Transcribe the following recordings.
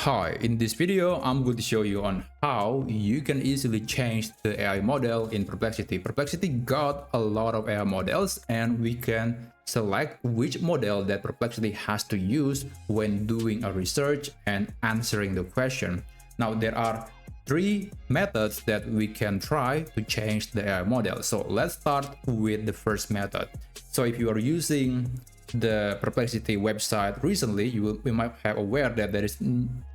Hi, in this video, I'm going to show you on how you can easily change the AI model in Perplexity. Perplexity got a lot of AI models and we can select which model that Perplexity has to use when doing a research and answering the question. Now, there are three methods that we can try to change the AI model. So let's start with the first method. So if you are using the Perplexity website recently, you might have aware that there is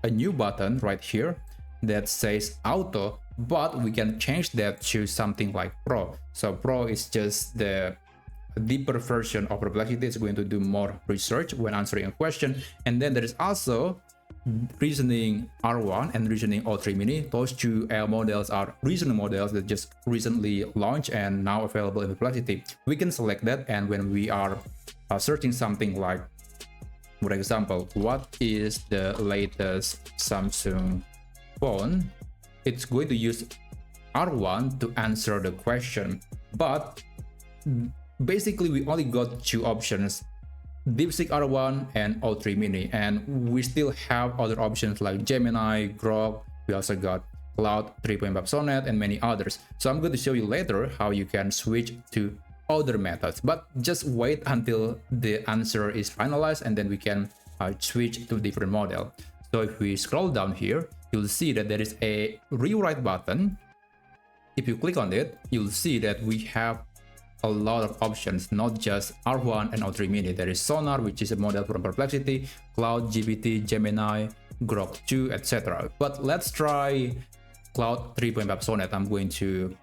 a new button right here that says auto, but we can change that to something like pro. So pro is just the deeper version of Perplexity. It's going to do more research when answering a question. And then there is also reasoning R1 and reasoning O3 mini. Those two AI models are reasoning models that just recently launched and now available in Perplexity. We can select that, and when we are searching something like, for example, what is the latest Samsung phone, it's going to use R1 to answer the question. But basically we only got two options, DeepSeek R1 and O3 mini, and we still have other options like Gemini, Grok. We also got Cloud 3.5 Sonnet and many others. So I'm going to show you later how you can switch to other methods, but just wait until the answer is finalized and then we can switch to different model. So if we scroll down here, you'll see that there is a rewrite button. If you click on it, you'll see that we have a lot of options, not just R1 and O3 mini. There is Sonar, which is a model from Perplexity, Cloud, GPT, Gemini, Grok 2, etc. But let's try Cloud 3.5 Sonnet. I'm going to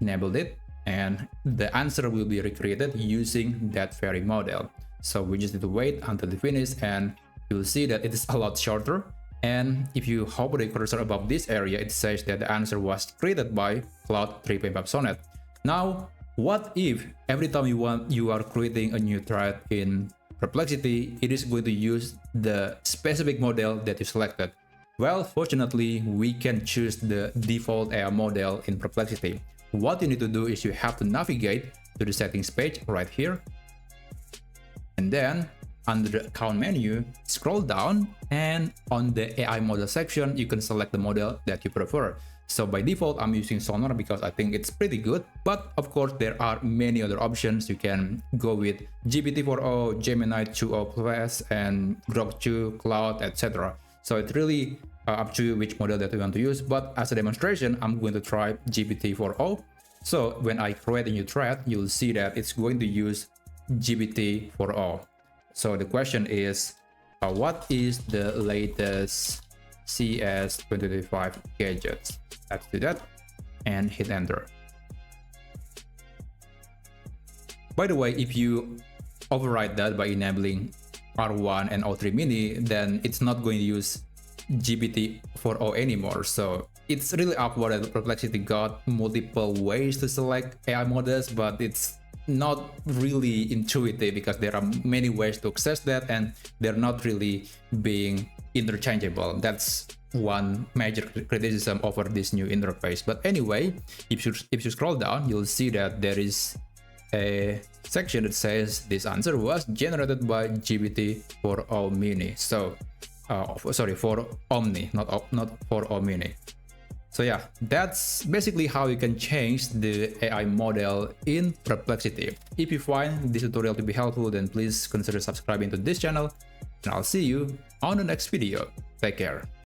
enable it, and the answer will be recreated using that very model. So we just need to wait until it finishes, and you'll see that it is a lot shorter. And if you hover the cursor above this area, it says that the answer was created by Cloud 3.5 Sonnet. Now, what if every time you are creating a new thread in Perplexity, it is going to use the specific model that you selected? Well, fortunately, we can choose the default AI model in Perplexity. What you need to do is you have to navigate to the settings page right here, and then under the account menu, scroll down, and on the AI model section, you can select the model that you prefer. So by default, I'm using Sonar because I think it's pretty good, but of course there are many other options. You can go with GPT-4o, Gemini 2o Plus, and Grok 2, Cloud, etc. So it's really up to you which model that you want to use, but as a demonstration, I'm going to try GPT-4o. So when I create a new thread, you'll see that it's going to use GPT-4o. So the question is, what is the latest CS 2025 gadgets? Let's do that and hit enter. By the way, if you override that by enabling R1 and O3 mini, then it's not going to use GPT-4o anymore. So it's really awkward that Perplexity got multiple ways to select AI models, but it's not really intuitive because there are many ways to access that and they're not really being interchangeable. That's one major criticism over this new interface. But anyway, if you scroll down, you'll see that there is a section that says this answer was generated by GPT-4o mini. So sorry, for Omni, not for O mini. So yeah, that's basically how you can change the AI model in Perplexity. If you find this tutorial to be helpful, then please consider subscribing to this channel, and I'll see you on the next video. Take care.